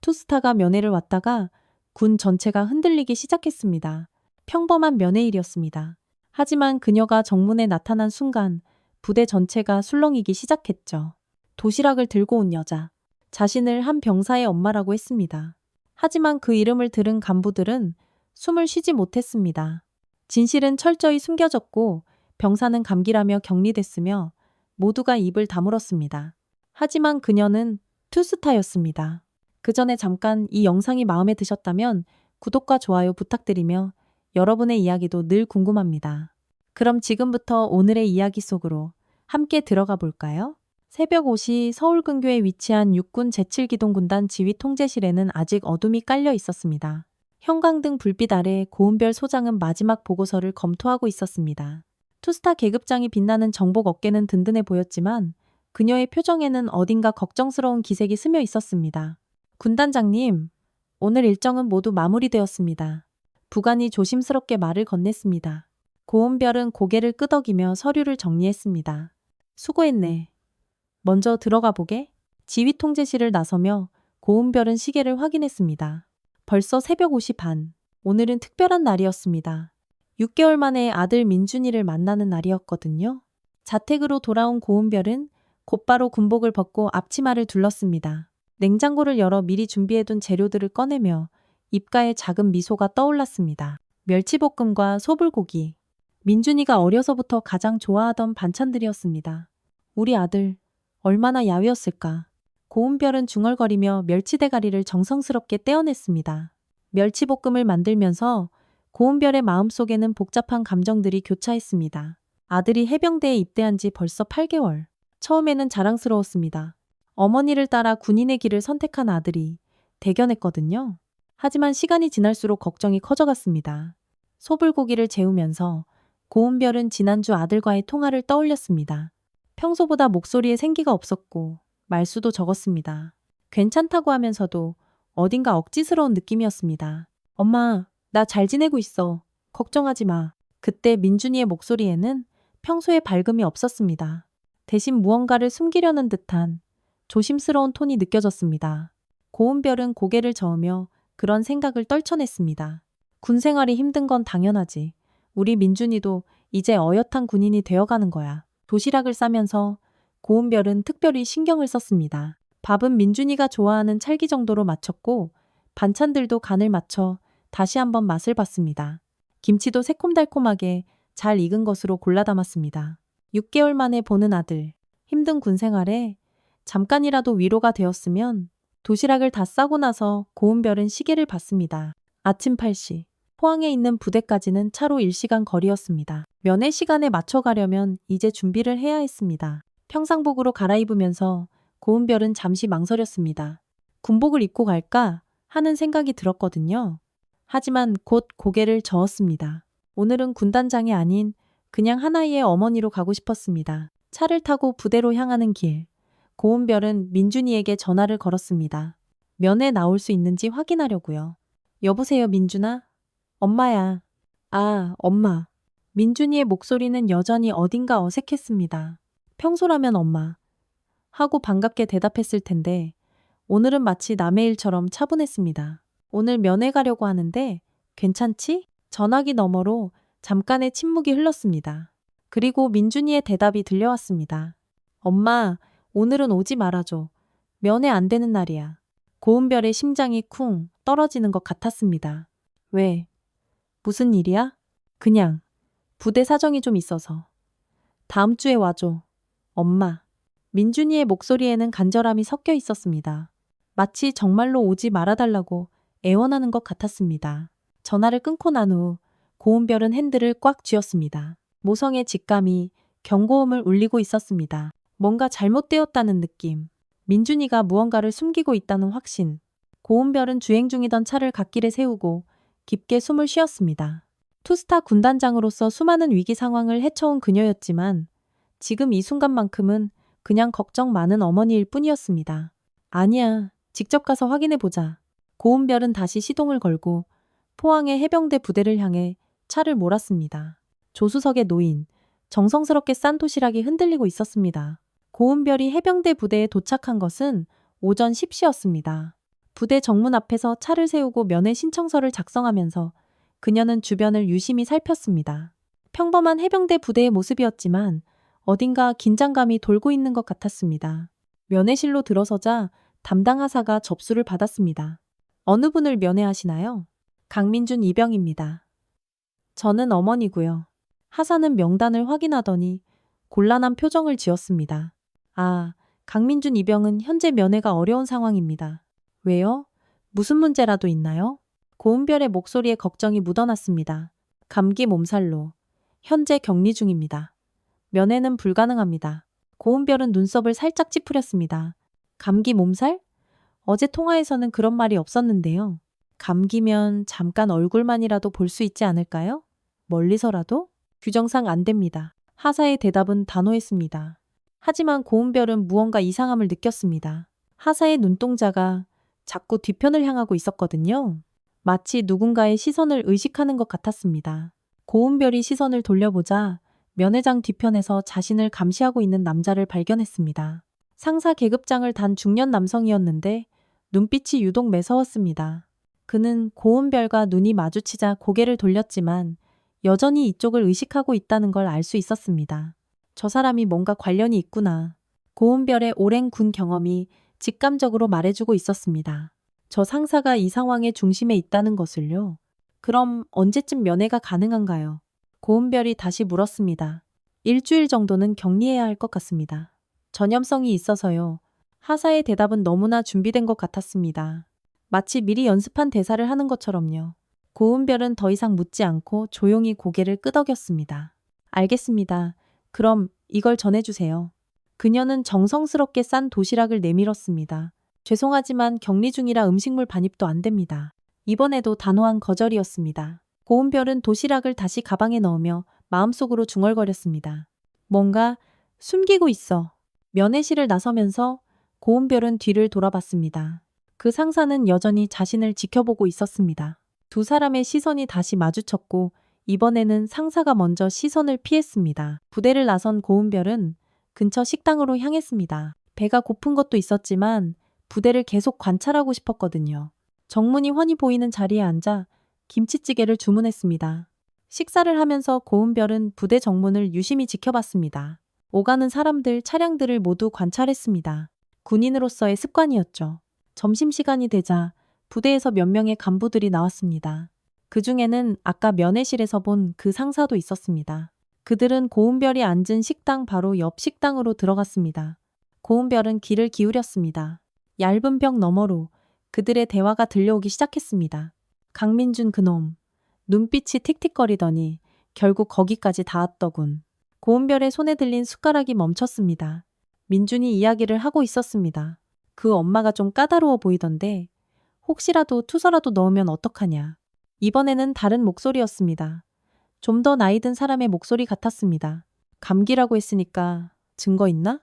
투스타가 면회를 왔다가 군 전체가 흔들리기 시작했습니다. 평범한 면회일이었습니다. 하지만 그녀가 정문에 나타난 순간 부대 전체가 술렁이기 시작했죠. 도시락을 들고 온 여자. 자신을 한 병사의 엄마라고 했습니다. 하지만 그 이름을 들은 간부들은 숨을 쉬지 못했습니다. 진실은 철저히 숨겨졌고 병사는 감기라며 격리됐으며 모두가 입을 다물었습니다. 하지만 그녀는 투스타였습니다. 그 전에 잠깐 이 영상이 마음에 드셨다면 구독과 좋아요 부탁드리며 여러분의 이야기도 늘 궁금합니다. 그럼 지금부터 오늘의 이야기 속으로 함께 들어가 볼까요? 새벽 5시 서울 근교에 위치한 육군 제7기동군단 지휘 통제실에는 아직 어둠이 깔려 있었습니다. 형광등 불빛 아래 고은별 소장은 마지막 보고서를 검토하고 있었습니다. 투스타 계급장이 빛나는 정복 어깨는 든든해 보였지만 그녀의 표정에는 어딘가 걱정스러운 기색이 스며 있었습니다. 군단장님, 오늘 일정은 모두 마무리되었습니다. 부관이 조심스럽게 말을 건넸습니다. 고은별은 고개를 끄덕이며 서류를 정리했습니다. 수고했네. 먼저 들어가 보게. 지휘 통제실을 나서며 고은별은 시계를 확인했습니다. 벌써 새벽 5시 반. 오늘은 특별한 날이었습니다. 6개월 만에 아들 민준이를 만나는 날이었거든요. 자택으로 돌아온 고은별은 곧바로 군복을 벗고 앞치마를 둘렀습니다. 냉장고를 열어 미리 준비해둔 재료들을 꺼내며 입가에 작은 미소가 떠올랐습니다. 멸치볶음과 소불고기. 민준이가 어려서부터 가장 좋아하던 반찬들이었습니다. 우리 아들, 얼마나 야위었을까. 고은별은 중얼거리며 멸치대가리를 정성스럽게 떼어냈습니다. 멸치볶음을 만들면서 고은별의 마음속에는 복잡한 감정들이 교차했습니다. 아들이 해병대에 입대한 지 벌써 8개월. 처음에는 자랑스러웠습니다. 어머니를 따라 군인의 길을 선택한 아들이 대견했거든요. 하지만 시간이 지날수록 걱정이 커져갔습니다. 소불고기를 재우면서 고은별은 지난주 아들과의 통화를 떠올렸습니다. 평소보다 목소리에 생기가 없었고 말수도 적었습니다. 괜찮다고 하면서도 어딘가 억지스러운 느낌이었습니다. 엄마, 나 잘 지내고 있어. 걱정하지 마. 그때 민준이의 목소리에는 평소의 밝음이 없었습니다. 대신 무언가를 숨기려는 듯한 조심스러운 톤이 느껴졌습니다. 고은별은 고개를 저으며 그런 생각을 떨쳐냈습니다. 군 생활이 힘든 건 당연하지. 우리 민준이도 이제 어엿한 군인이 되어가는 거야. 도시락을 싸면서 고은별은 특별히 신경을 썼습니다. 밥은 민준이가 좋아하는 찰기 정도로 맞췄고 반찬들도 간을 맞춰 다시 한번 맛을 봤습니다. 김치도 새콤달콤하게 잘 익은 것으로 골라 담았습니다. 6개월 만에 보는 아들, 힘든 군 생활에 잠깐이라도 위로가 되었으면. 도시락을 다 싸고 나서 고은별은 시계를 봤습니다. 아침 8시. 포항에 있는 부대까지는 차로 1시간 거리였습니다. 면회 시간에 맞춰가려면 이제 준비를 해야 했습니다. 평상복으로 갈아입으면서 고은별은 잠시 망설였습니다. 군복을 입고 갈까 하는 생각이 들었거든요. 하지만 곧 고개를 저었습니다. 오늘은 군단장이 아닌 그냥 하나의 어머니로 가고 싶었습니다. 차를 타고 부대로 향하는 길. 고은별은 민준이에게 전화를 걸었습니다. 면회 나올 수 있는지 확인하려고요. 여보세요, 민준아? 엄마야. 아, 엄마. 민준이의 목소리는 여전히 어딘가 어색했습니다. 평소라면 엄마. 하고 반갑게 대답했을 텐데 오늘은 마치 남의 일처럼 차분했습니다. 오늘 면회 가려고 하는데 괜찮지? 전화기 너머로 잠깐의 침묵이 흘렀습니다. 그리고 민준이의 대답이 들려왔습니다. 엄마, 오늘은 오지 말아줘. 면회 안 되는 날이야. 고은별의 심장이 쿵 떨어지는 것 같았습니다. 왜? 무슨 일이야? 그냥 부대 사정이 좀 있어서. 다음 주에 와줘. 엄마. 민준이의 목소리에는 간절함이 섞여 있었습니다. 마치 정말로 오지 말아달라고 애원하는 것 같았습니다. 전화를 끊고 난 후 고은별은 핸들을 꽉 쥐었습니다. 모성의 직감이 경고음을 울리고 있었습니다. 뭔가 잘못되었다는 느낌. 민준이가 무언가를 숨기고 있다는 확신. 고은별은 주행 중이던 차를 갓길에 세우고 깊게 숨을 쉬었습니다. 투스타 군단장으로서 수많은 위기 상황을 헤쳐온 그녀였지만 지금 이 순간만큼은 그냥 걱정 많은 어머니일 뿐이었습니다. 아니야, 직접 가서 확인해보자. 고은별은 다시 시동을 걸고 포항의 해병대 부대를 향해 차를 몰았습니다. 조수석에 놓인 정성스럽게 싼 도시락이 흔들리고 있었습니다. 고은별이 해병대 부대에 도착한 것은 오전 10시였습니다. 부대 정문 앞에서 차를 세우고 면회 신청서를 작성하면서 그녀는 주변을 유심히 살폈습니다. 평범한 해병대 부대의 모습이었지만 어딘가 긴장감이 돌고 있는 것 같았습니다. 면회실로 들어서자 담당 하사가 접수를 받았습니다. 어느 분을 면회하시나요? 강민준 이병입니다. 저는 어머니고요. 하사는 명단을 확인하더니 곤란한 표정을 지었습니다. 아, 강민준 이병은 현재 면회가 어려운 상황입니다. 왜요? 무슨 문제라도 있나요? 고은별의 목소리에 걱정이 묻어났습니다. 감기 몸살로 현재 격리 중입니다. 면회는 불가능합니다. 고은별은 눈썹을 살짝 찌푸렸습니다. 감기 몸살? 어제 통화에서는 그런 말이 없었는데요. 감기면 잠깐 얼굴만이라도 볼 수 있지 않을까요? 멀리서라도? 규정상 안 됩니다. 하사의 대답은 단호했습니다. 하지만 고은별은 무언가 이상함을 느꼈습니다. 하사의 눈동자가 자꾸 뒤편을 향하고 있었거든요. 마치 누군가의 시선을 의식하는 것 같았습니다. 고은별이 시선을 돌려보자 면회장 뒤편에서 자신을 감시하고 있는 남자를 발견했습니다. 상사 계급장을 단 중년 남성이었는데 눈빛이 유독 매서웠습니다. 그는 고은별과 눈이 마주치자 고개를 돌렸지만 여전히 이쪽을 의식하고 있다는 걸 알 수 있었습니다. 저 사람이 뭔가 관련이 있구나. 고은별의 오랜 군 경험이 직감적으로 말해주고 있었습니다. 저 상사가 이 상황의 중심에 있다는 것을요. 그럼 언제쯤 면회가 가능한가요? 고은별이 다시 물었습니다. 일주일 정도는 격리해야 할 것 같습니다. 전염성이 있어서요. 하사의 대답은 너무나 준비된 것 같았습니다. 마치 미리 연습한 대사를 하는 것처럼요. 고은별은 더 이상 묻지 않고 조용히 고개를 끄덕였습니다. 알겠습니다. 그럼 이걸 전해주세요. 그녀는 정성스럽게 싼 도시락을 내밀었습니다. 죄송하지만 격리 중이라 음식물 반입도 안 됩니다. 이번에도 단호한 거절이었습니다. 고은별은 도시락을 다시 가방에 넣으며 마음속으로 중얼거렸습니다. 뭔가 숨기고 있어. 면회실을 나서면서 고은별은 뒤를 돌아봤습니다. 그 상사는 여전히 자신을 지켜보고 있었습니다. 두 사람의 시선이 다시 마주쳤고 이번에는 상사가 먼저 시선을 피했습니다. 부대를 나선 고은별은 근처 식당으로 향했습니다. 배가 고픈 것도 있었지만 부대를 계속 관찰하고 싶었거든요. 정문이 훤히 보이는 자리에 앉아 김치찌개를 주문했습니다. 식사를 하면서 고은별은 부대 정문을 유심히 지켜봤습니다. 오가는 사람들, 차량들을 모두 관찰했습니다. 군인으로서의 습관이었죠. 점심시간이 되자 부대에서 몇 명의 간부들이 나왔습니다. 그 중에는 아까 면회실에서 본 그 상사도 있었습니다. 그들은 고은별이 앉은 식당 바로 옆 식당으로 들어갔습니다. 고은별은 귀를 기울였습니다. 얇은 벽 너머로 그들의 대화가 들려오기 시작했습니다. 강민준 그놈. 눈빛이 틱틱거리더니 결국 거기까지 닿았더군. 고은별의 손에 들린 숟가락이 멈췄습니다. 민준이 이야기를 하고 있었습니다. 그 엄마가 좀 까다로워 보이던데 혹시라도 투서라도 넣으면 어떡하냐. 이번에는 다른 목소리였습니다. 좀 더 나이 든 사람의 목소리 같았습니다. 감기라고 했으니까 증거 있나?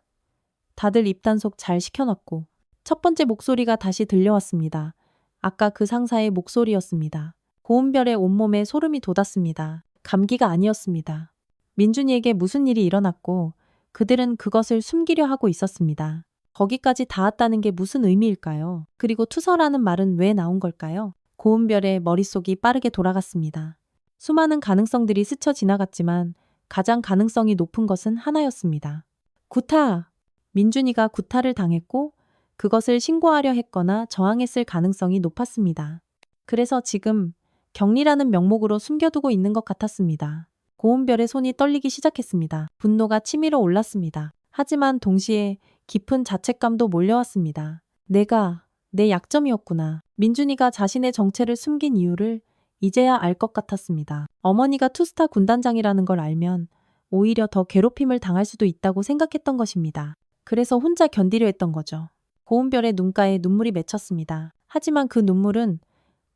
다들 입단속 잘 시켜놨고. 첫 번째 목소리가 다시 들려왔습니다. 아까 그 상사의 목소리였습니다. 고은별의 온몸에 소름이 돋았습니다. 감기가 아니었습니다. 민준이에게 무슨 일이 일어났고 그들은 그것을 숨기려 하고 있었습니다. 거기까지 닿았다는 게 무슨 의미일까요? 그리고 투서라는 말은 왜 나온 걸까요? 고은별의 머릿속이 빠르게 돌아갔습니다. 수많은 가능성들이 스쳐 지나갔지만 가장 가능성이 높은 것은 하나였습니다. 구타! 민준이가 구타를 당했고 그것을 신고하려 했거나 저항했을 가능성이 높았습니다. 그래서 지금 격리라는 명목으로 숨겨두고 있는 것 같았습니다. 고은별의 손이 떨리기 시작했습니다. 분노가 치밀어 올랐습니다. 하지만 동시에 깊은 자책감도 몰려왔습니다. 내가 내 약점이었구나. 민준이가 자신의 정체를 숨긴 이유를 이제야 알 것 같았습니다. 어머니가 투스타 군단장이라는 걸 알면 오히려 더 괴롭힘을 당할 수도 있다고 생각했던 것입니다. 그래서 혼자 견디려 했던 거죠. 고은별의 눈가에 눈물이 맺혔습니다. 하지만 그 눈물은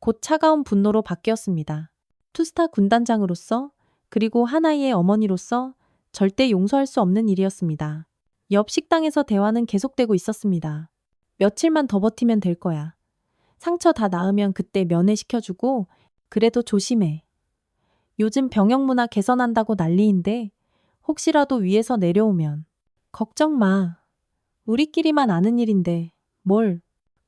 곧 차가운 분노로 바뀌었습니다. 투스타 군단장으로서 그리고 하나이의 어머니로서 절대 용서할 수 없는 일이었습니다. 옆 식당에서 대화는 계속되고 있었습니다. 며칠만 더 버티면 될 거야. 상처 다 나으면 그때 면회시켜주고 그래도 조심해. 요즘 병역 문화 개선한다고 난리인데 혹시라도 위에서 내려오면 걱정 마. 우리끼리만 아는 일인데 뭘.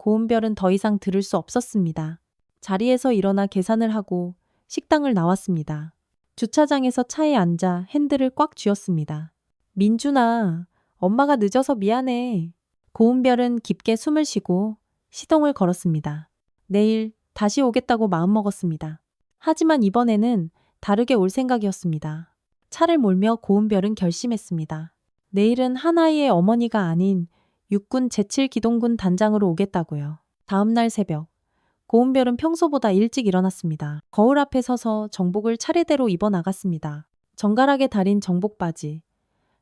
고은별은 더 이상 들을 수 없었습니다. 자리에서 일어나 계산을 하고 식당을 나왔습니다. 주차장에서 차에 앉아 핸들을 꽉 쥐었습니다. 민준아, 엄마가 늦어서 미안해. 고은별은 깊게 숨을 쉬고 시동을 걸었습니다. 내일 다시 오겠다고 마음먹었습니다. 하지만 이번에는 다르게 올 생각이었습니다. 차를 몰며 고은별은 결심했습니다. 내일은 하나이의 어머니가 아닌 육군 제7기동군 단장으로 오겠다고요. 다음날 새벽, 고은별은 평소보다 일찍 일어났습니다. 거울 앞에 서서 정복을 차례대로 입어 나갔습니다. 정갈하게 다린 정복 바지,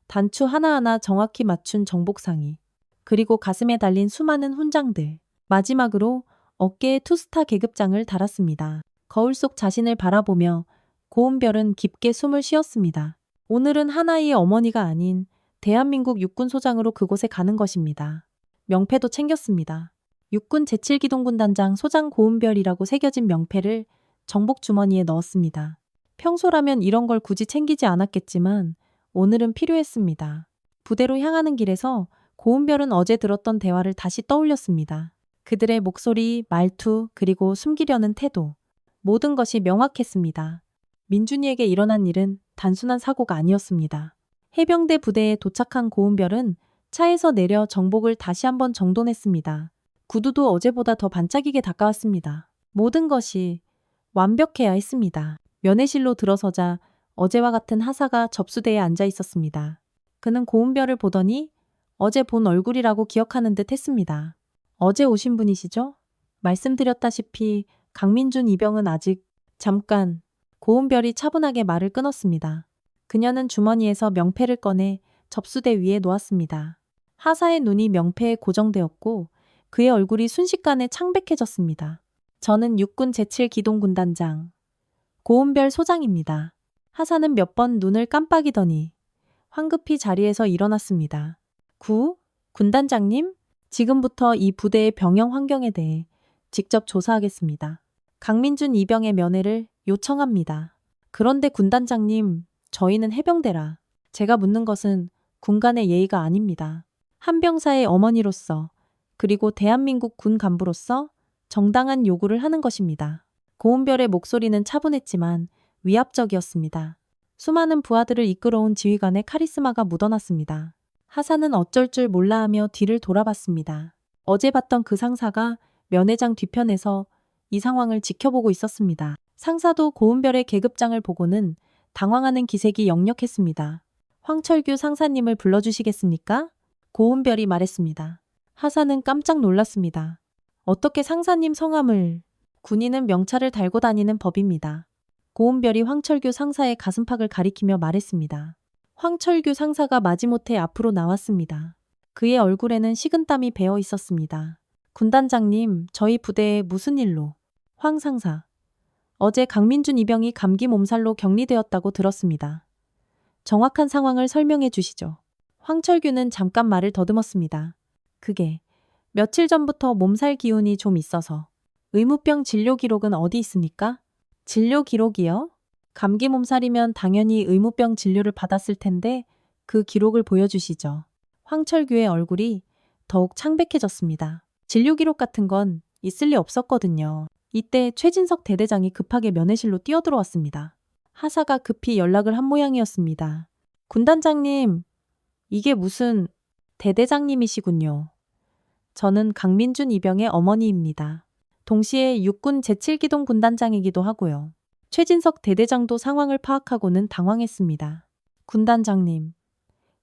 단추 하나하나 정확히 맞춘 정복 상의, 그리고 가슴에 달린 수많은 훈장들, 마지막으로 어깨에 투스타 계급장을 달았습니다. 거울 속 자신을 바라보며 고은별은 깊게 숨을 쉬었습니다. 오늘은 하나이의 어머니가 아닌 대한민국 육군소장으로 그곳에 가는 것입니다. 명패도 챙겼습니다. 육군 제7기동군 단장 소장 고은별이라고 새겨진 명패를 정복 주머니에 넣었습니다. 평소라면 이런 걸 굳이 챙기지 않았겠지만 오늘은 필요했습니다. 부대로 향하는 길에서 고은별은 어제 들었던 대화를 다시 떠올렸습니다. 그들의 목소리, 말투, 그리고 숨기려는 태도. 모든 것이 명확했습니다. 민준이에게 일어난 일은 단순한 사고가 아니었습니다. 해병대 부대에 도착한 고은별은 차에서 내려 정복을 다시 한번 정돈했습니다. 구두도 어제보다 더 반짝이게 닦아왔습니다. 모든 것이 완벽해야 했습니다. 면회실로 들어서자 어제와 같은 하사가 접수대에 앉아 있었습니다. 그는 고은별을 보더니 어제 본 얼굴이라고 기억하는 듯 했습니다. 어제 오신 분이시죠? 말씀드렸다시피 강민준 이병은 아직 잠깐. 고은별이 차분하게 말을 끊었습니다. 그녀는 주머니에서 명패를 꺼내 접수대 위에 놓았습니다. 하사의 눈이 명패에 고정되었고 그의 얼굴이 순식간에 창백해졌습니다. 저는 육군 제7기동군단장 고은별 소장입니다. 하사는 몇 번 눈을 깜빡이더니 황급히 자리에서 일어났습니다. 군단장님? 지금부터 이 부대의 병영 환경에 대해 직접 조사하겠습니다. 강민준 이병의 면회를 요청합니다. 그런데 군단장님, 저희는 해병대라. 제가 묻는 것은 군간의 예의가 아닙니다. 한 병사의 어머니로서 그리고 대한민국 군 간부로서 정당한 요구를 하는 것입니다. 고은별의 목소리는 차분했지만 위압적이었습니다. 수많은 부하들을 이끌어온 지휘관의 카리스마가 묻어났습니다. 하사는 어쩔 줄 몰라 하며 뒤를 돌아봤습니다. 어제 봤던 그 상사가 면회장 뒤편에서 이 상황을 지켜보고 있었습니다. 상사도 고은별의 계급장을 보고는 당황하는 기색이 역력했습니다. 황철규 상사님을 불러주시겠습니까? 고은별이 말했습니다. 하사는 깜짝 놀랐습니다. 어떻게 상사님 성함을... 군인은 명찰을 달고 다니는 법입니다. 고은별이 황철규 상사의 가슴팍을 가리키며 말했습니다. 황철규 상사가 마지못해 앞으로 나왔습니다. 그의 얼굴에는 식은땀이 배어 있었습니다. 군단장님, 저희 부대에 무슨 일로? 황 상사. 어제 강민준 이병이 감기 몸살로 격리되었다고 들었습니다. 정확한 상황을 설명해 주시죠. 황철규는 잠깐 말을 더듬었습니다. 그게 며칠 전부터 몸살 기운이 좀 있어서. 의무병 진료 기록은 어디 있습니까? 진료 기록이요? 감기 몸살이면 당연히 의무병 진료를 받았을 텐데 그 기록을 보여주시죠. 황철규의 얼굴이 더욱 창백해졌습니다. 진료 기록 같은 건 있을 리 없었거든요. 이때 최진석 대대장이 급하게 면회실로 뛰어들어왔습니다. 하사가 급히 연락을 한 모양이었습니다. 군단장님, 이게 무슨... 대대장님이시군요. 저는 강민준 이병의 어머니입니다. 동시에 육군 제7기동 군단장이기도 하고요. 최진석 대대장도 상황을 파악하고는 당황했습니다. 군단장님,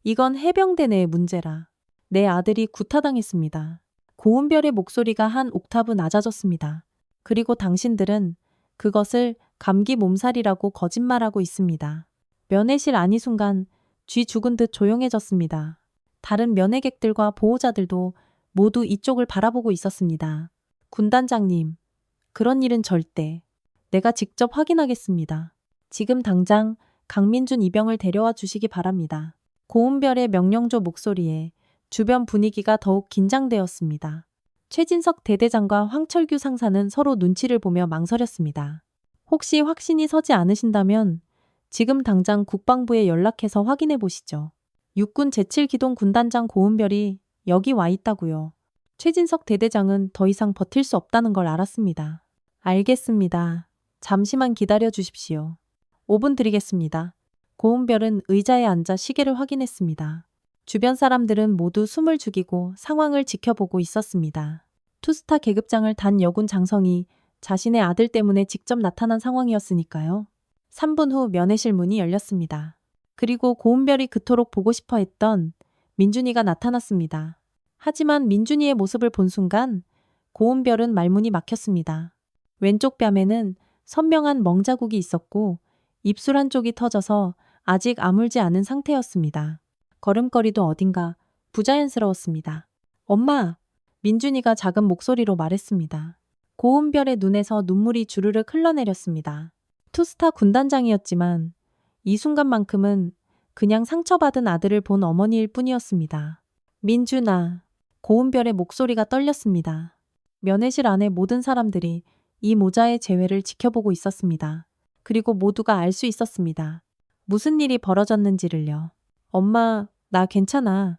이건 해병대 내의 문제라. 내 아들이 구타당했습니다. 고은별의 목소리가 한 옥타브 낮아졌습니다. 그리고 당신들은 그것을 감기 몸살이라고 거짓말하고 있습니다. 면회실 안이 순간 쥐 죽은 듯 조용해졌습니다. 다른 면회객들과 보호자들도 모두 이쪽을 바라보고 있었습니다. 군단장님, 그런 일은 절대. 내가 직접 확인하겠습니다. 지금 당장 강민준 이병을 데려와 주시기 바랍니다. 고은별의 명령조 목소리에 주변 분위기가 더욱 긴장되었습니다. 최진석 대대장과 황철규 상사는 서로 눈치를 보며 망설였습니다. 혹시 확신이 서지 않으신다면 지금 당장 국방부에 연락해서 확인해 보시죠. 육군 제7기동 군단장 고은별이 여기 와 있다고요. 최진석 대대장은 더 이상 버틸 수 없다는 걸 알았습니다. 알겠습니다. 잠시만 기다려 주십시오. 5분 드리겠습니다. 고은별은 의자에 앉아 시계를 확인했습니다. 주변 사람들은 모두 숨을 죽이고 상황을 지켜보고 있었습니다. 투스타 계급장을 단 여군 장성이 자신의 아들 때문에 직접 나타난 상황이었으니까요. 3분 후 면회실 문이 열렸습니다. 그리고 고은별이 그토록 보고 싶어 했던 민준이가 나타났습니다. 하지만 민준이의 모습을 본 순간 고은별은 말문이 막혔습니다. 왼쪽 뺨에는 선명한 멍자국이 있었고 입술 한쪽이 터져서 아직 아물지 않은 상태였습니다. 걸음걸이도 어딘가 부자연스러웠습니다. 엄마! 민준이가 작은 목소리로 말했습니다. 고은별의 눈에서 눈물이 주르륵 흘러내렸습니다. 투스타 군단장이었지만 이 순간만큼은 그냥 상처받은 아들을 본 어머니일 뿐이었습니다. 민준아, 고은별의 목소리가 떨렸습니다. 면회실 안에 모든 사람들이 이 모자의 재회를 지켜보고 있었습니다. 그리고 모두가 알 수 있었습니다. 무슨 일이 벌어졌는지를요. 엄마, 나 괜찮아.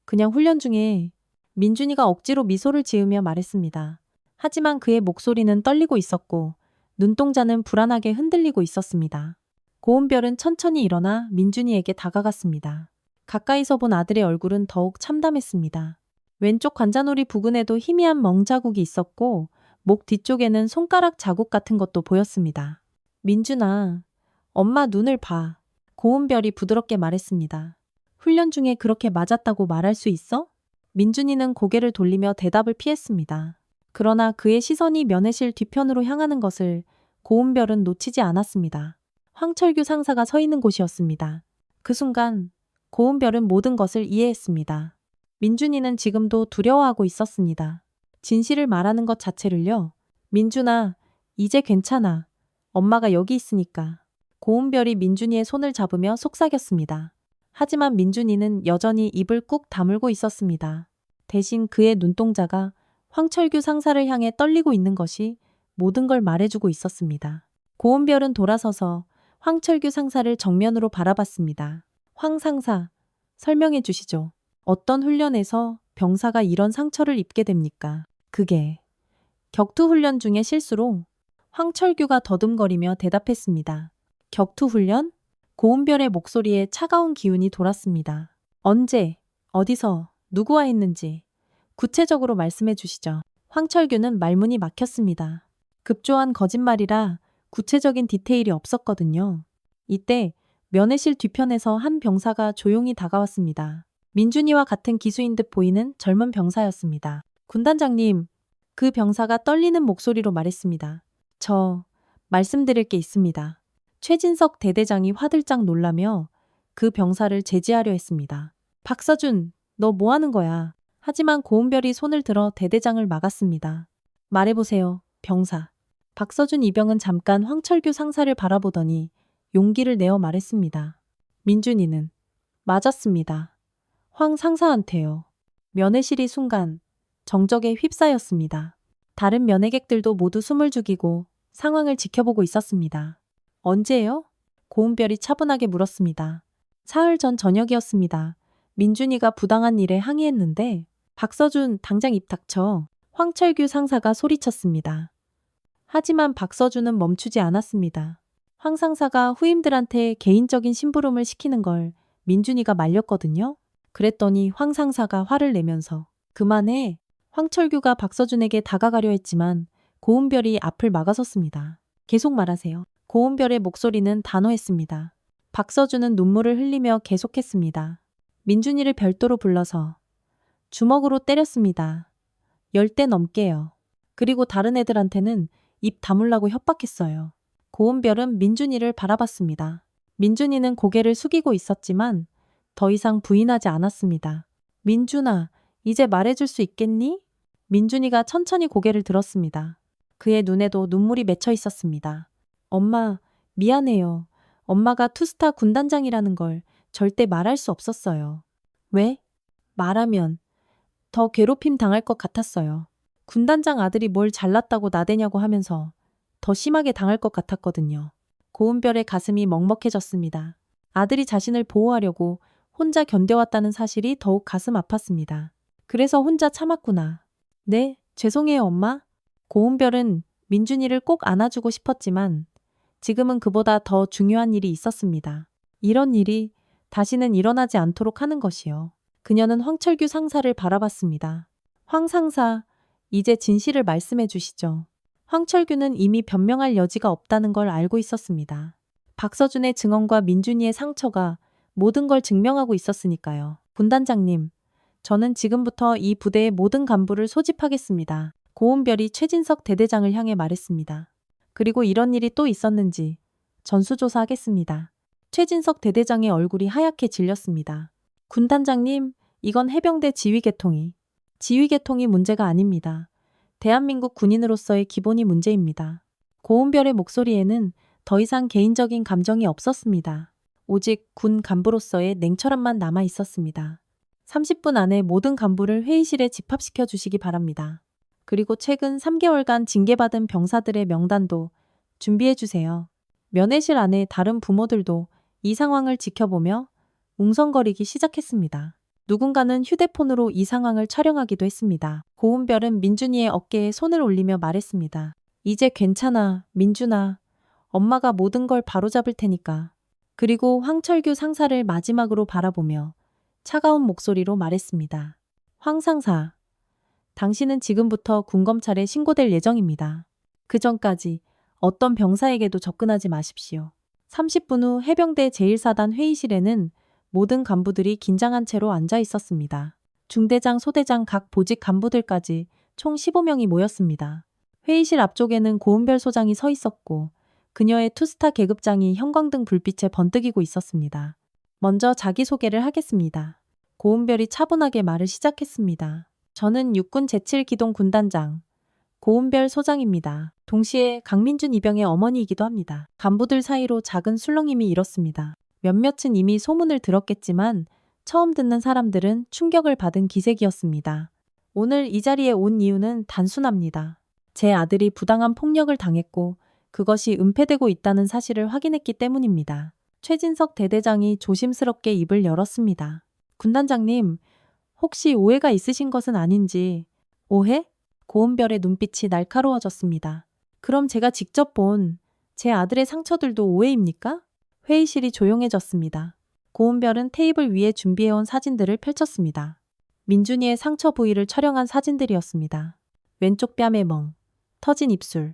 그냥 훈련 중에 민준이가 억지로 미소를 지으며 말했습니다. 하지만 그의 목소리는 떨리고 있었고 눈동자는 불안하게 흔들리고 있었습니다. 고은별은 천천히 일어나 민준이에게 다가갔습니다. 가까이서 본 아들의 얼굴은 더욱 참담했습니다. 왼쪽 관자놀이 부근에도 희미한 멍자국이 있었고 목 뒤쪽에는 손가락 자국 같은 것도 보였습니다. 민준아, 엄마 눈을 봐. 고은별이 부드럽게 말했습니다. 훈련 중에 그렇게 맞았다고 말할 수 있어? 민준이는 고개를 돌리며 대답을 피했습니다. 그러나 그의 시선이 면회실 뒤편으로 향하는 것을 고은별은 놓치지 않았습니다. 황철규 상사가 서 있는 곳이었습니다. 그 순간 고은별은 모든 것을 이해했습니다. 민준이는 지금도 두려워하고 있었습니다. 진실을 말하는 것 자체를요. 민준아, 이제 괜찮아. 엄마가 여기 있으니까. 고은별이 민준이의 손을 잡으며 속삭였습니다. 하지만 민준이는 여전히 입을 꾹 다물고 있었습니다. 대신 그의 눈동자가 황철규 상사를 향해 떨리고 있는 것이 모든 걸 말해주고 있었습니다. 고은별은 돌아서서 황철규 상사를 정면으로 바라봤습니다. 황 상사, 설명해 주시죠. 어떤 훈련에서 병사가 이런 상처를 입게 됩니까? 그게 격투훈련 중에 실수로 황철규가 더듬거리며 대답했습니다. 격투훈련? 고은별의 목소리에 차가운 기운이 돌았습니다. 언제, 어디서, 누구와 했는지 구체적으로 말씀해 주시죠. 황철규는 말문이 막혔습니다. 급조한 거짓말이라 구체적인 디테일이 없었거든요. 이때 면회실 뒤편에서 한 병사가 조용히 다가왔습니다. 민준이와 같은 기수인 듯 보이는 젊은 병사였습니다. 군단장님, 그 병사가 떨리는 목소리로 말했습니다. 저 말씀드릴 게 있습니다. 최진석 대대장이 화들짝 놀라며 그 병사를 제지하려 했습니다. 박서준, 너 뭐 하는 거야? 하지만 고은별이 손을 들어 대대장을 막았습니다. 말해보세요, 병사. 박서준 이병은 잠깐 황철규 상사를 바라보더니 용기를 내어 말했습니다. 민준이는 맞았습니다. 황 상사한테요. 면회실이 순간 정적에 휩싸였습니다. 다른 면회객들도 모두 숨을 죽이고 상황을 지켜보고 있었습니다. 언제요? 고은별이 차분하게 물었습니다. 사흘 전 저녁이었습니다. 민준이가 부당한 일에 항의했는데 박서준 당장 입 닥쳐. 황철규 상사가 소리쳤습니다. 하지만 박서준은 멈추지 않았습니다. 황 상사가 후임들한테 개인적인 심부름을 시키는 걸 민준이가 말렸거든요. 그랬더니 황 상사가 화를 내면서 그만해. 황철규가 박서준에게 다가가려 했지만 고은별이 앞을 막아섰습니다. 계속 말하세요. 고은별의 목소리는 단호했습니다. 박서준은 눈물을 흘리며 계속했습니다. 민준이를 별도로 불러서 주먹으로 때렸습니다. 10대 넘게요. 그리고 다른 애들한테는 입 다물라고 협박했어요. 고은별은 민준이를 바라봤습니다. 민준이는 고개를 숙이고 있었지만 더 이상 부인하지 않았습니다. 민준아, 이제 말해줄 수 있겠니? 민준이가 천천히 고개를 들었습니다. 그의 눈에도 눈물이 맺혀 있었습니다. 엄마, 미안해요. 엄마가 투스타 군단장이라는 걸 절대 말할 수 없었어요. 왜? 말하면 더 괴롭힘 당할 것 같았어요. 군단장 아들이 뭘 잘났다고 나대냐고 하면서 더 심하게 당할 것 같았거든요. 고은별의 가슴이 먹먹해졌습니다. 아들이 자신을 보호하려고 혼자 견뎌왔다는 사실이 더욱 가슴 아팠습니다. 그래서 혼자 참았구나. 네, 죄송해요, 엄마. 고은별은 민준이를 꼭 안아주고 싶었지만 지금은 그보다 더 중요한 일이 있었습니다. 이런 일이 다시는 일어나지 않도록 하는 것이요. 그녀는 황철규 상사를 바라봤습니다. 황 상사, 이제 진실을 말씀해 주시죠. 황철규는 이미 변명할 여지가 없다는 걸 알고 있었습니다. 박서준의 증언과 민준이의 상처가 모든 걸 증명하고 있었으니까요. 군단장님, 저는 지금부터 이 부대의 모든 간부를 소집하겠습니다. 고은별이 최진석 대대장을 향해 말했습니다. 그리고 이런 일이 또 있었는지 전수조사하겠습니다. 최진석 대대장의 얼굴이 하얗게 질렸습니다. 군단장님, 이건 해병대 지휘계통이 문제가 아닙니다. 대한민국 군인으로서의 기본이 문제입니다. 고은별의 목소리에는 더 이상 개인적인 감정이 없었습니다. 오직 군 간부로서의 냉철함만 남아 있었습니다. 30분 안에 모든 간부를 회의실에 집합시켜 주시기 바랍니다. 그리고 최근 3개월간 징계받은 병사들의 명단도 준비해 주세요. 면회실 안에 다른 부모들도 이 상황을 지켜보며 웅성거리기 시작했습니다. 누군가는 휴대폰으로 이 상황을 촬영하기도 했습니다. 고은별은 민준이의 어깨에 손을 올리며 말했습니다. 이제 괜찮아, 민준아. 엄마가 모든 걸 바로잡을 테니까. 그리고 황철규 상사를 마지막으로 바라보며 차가운 목소리로 말했습니다. 황 상사, 당신은 지금부터 군검찰에 신고될 예정입니다. 그 전까지 어떤 병사에게도 접근하지 마십시오. 30분 후 해병대 제1사단 회의실에는 모든 간부들이 긴장한 채로 앉아 있었습니다. 중대장, 소대장 각 보직 간부들까지 총 15명이 모였습니다. 회의실 앞쪽에는 고은별 소장이 서 있었고 그녀의 투스타 계급장이 형광등 불빛에 번뜩이고 있었습니다. 먼저 자기소개를 하겠습니다. 고은별이 차분하게 말을 시작했습니다. 저는 육군 제7기동 군단장 고은별 소장입니다. 동시에 강민준 이병의 어머니이기도 합니다. 간부들 사이로 작은 술렁임이 일었습니다. 몇몇은 이미 소문을 들었겠지만 처음 듣는 사람들은 충격을 받은 기색이었습니다. 오늘 이 자리에 온 이유는 단순합니다. 제 아들이 부당한 폭력을 당했고 그것이 은폐되고 있다는 사실을 확인했기 때문입니다. 최진석 대대장이 조심스럽게 입을 열었습니다. 군단장님, 혹시 오해가 있으신 것은 아닌지. 오해? 고은별의 눈빛이 날카로워졌습니다. 그럼 제가 직접 본 제 아들의 상처들도 오해입니까? 회의실이 조용해졌습니다. 고은별은 테이블 위에 준비해온 사진들을 펼쳤습니다. 민준이의 상처 부위를 촬영한 사진들이었습니다. 왼쪽 뺨에 멍, 터진 입술,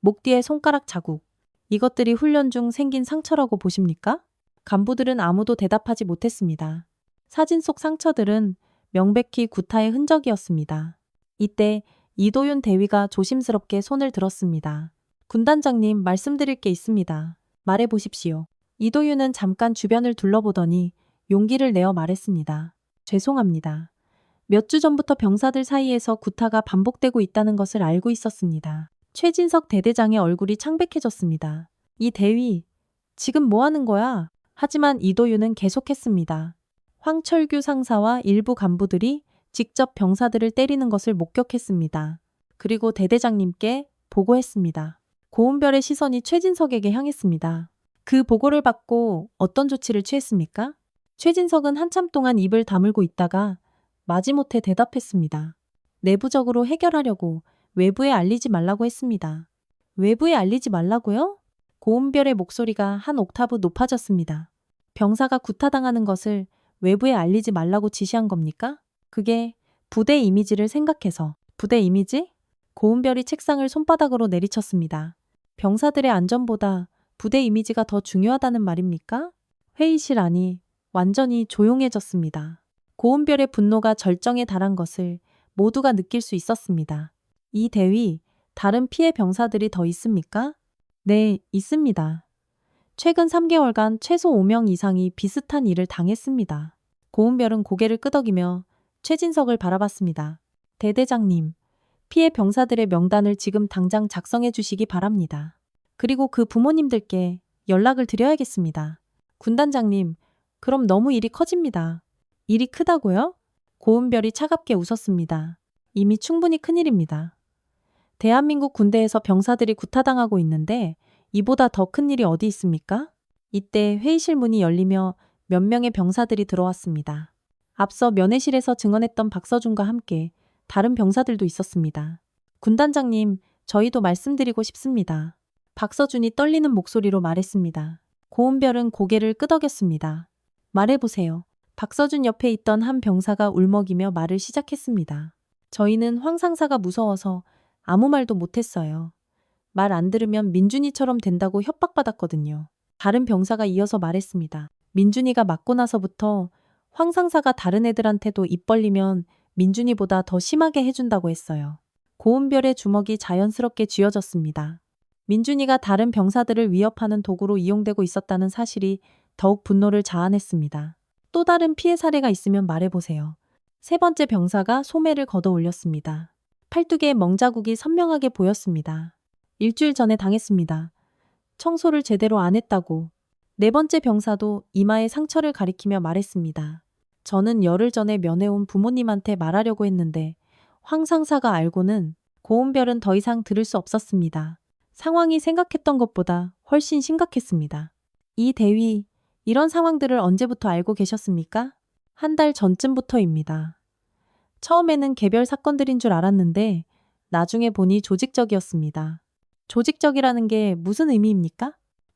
목 뒤에 손가락 자국. 이것들이 훈련 중 생긴 상처라고 보십니까? 간부들은 아무도 대답하지 못했습니다. 사진 속 상처들은 명백히 구타의 흔적이었습니다. 이때 이도윤 대위가 조심스럽게 손을 들었습니다. 군단장님, 말씀드릴 게 있습니다. 말해보십시오. 이도윤은 잠깐 주변을 둘러보더니 용기를 내어 말했습니다. 죄송합니다. 몇 주 전부터 병사들 사이에서 구타가 반복되고 있다는 것을 알고 있었습니다. 최진석 대대장의 얼굴이 창백해졌습니다. 이 대위, 지금 뭐 하는 거야? 하지만 이도윤은 계속했습니다. 황철규 상사와 일부 간부들이 직접 병사들을 때리는 것을 목격했습니다. 그리고 대대장님께 보고했습니다. 고은별의 시선이 최진석에게 향했습니다. 그 보고를 받고 어떤 조치를 취했습니까? 최진석은 한참 동안 입을 다물고 있다가 마지못해 대답했습니다. 내부적으로 해결하려고 외부에 알리지 말라고 했습니다. 외부에 알리지 말라고요? 고은별의 목소리가 한 옥타브 높아졌습니다. 병사가 구타당하는 것을 외부에 알리지 말라고 지시한 겁니까? 그게 부대 이미지를 생각해서. 부대 이미지? 고은별이 책상을 손바닥으로 내리쳤습니다. 병사들의 안전보다 부대 이미지가 더 중요하다는 말입니까? 회의실 안이 완전히 조용해졌습니다. 고은별의 분노가 절정에 달한 것을 모두가 느낄 수 있었습니다. 이 대위, 다른 피해 병사들이 더 있습니까? 네, 있습니다. 최근 3개월간 최소 5명 이상이 비슷한 일을 당했습니다. 고은별은 고개를 끄덕이며 최진석을 바라봤습니다. 대대장님, 피해 병사들의 명단을 지금 당장 작성해 주시기 바랍니다. 그리고 그 부모님들께 연락을 드려야겠습니다. 군단장님, 그럼 너무 일이 커집니다. 일이 크다고요? 고은별이 차갑게 웃었습니다. 이미 충분히 큰일입니다. 대한민국 군대에서 병사들이 구타당하고 있는데 이보다 더 큰 일이 어디 있습니까? 이때 회의실 문이 열리며 몇 명의 병사들이 들어왔습니다. 앞서 면회실에서 증언했던 박서준과 함께 다른 병사들도 있었습니다. 군단장님, 저희도 말씀드리고 싶습니다. 박서준이 떨리는 목소리로 말했습니다. 고은별은 고개를 끄덕였습니다. 말해보세요. 박서준 옆에 있던 한 병사가 울먹이며 말을 시작했습니다. 저희는 황 상사가 무서워서 아무 말도 못했어요. 말 안 들으면 민준이처럼 된다고 협박받았거든요. 다른 병사가 이어서 말했습니다. 민준이가 맞고 나서부터 황 상사가 다른 애들한테도 입 벌리면 민준이보다 더 심하게 해준다고 했어요. 고은별의 주먹이 자연스럽게 쥐어졌습니다. 민준이가 다른 병사들을 위협하는 도구로 이용되고 있었다는 사실이 더욱 분노를 자아냈습니다. 또 다른 피해 사례가 있으면 말해보세요. 세 번째 병사가 소매를 걷어 올렸습니다. 팔뚝에 멍자국이 선명하게 보였습니다. 일주일 전에 당했습니다. 청소를 제대로 안 했다고. 네 번째 병사도 이마에 상처를 가리키며 말했습니다. 저는 열흘 전에 면회 온 부모님한테 말하려고 했는데 황 상사가 알고는 고은별은 더 이상 들을 수 없었습니다. 상황이 생각했던 것보다 훨씬 심각했습니다. 이 대위, 이런 상황들을 언제부터 알고 계셨습니까? 한 달 전쯤부터입니다. 처음에는 개별 사건들인 줄 알았는데 나중에 보니 조직적이었습니다. 조직적이라는 게 무슨 의미입니까?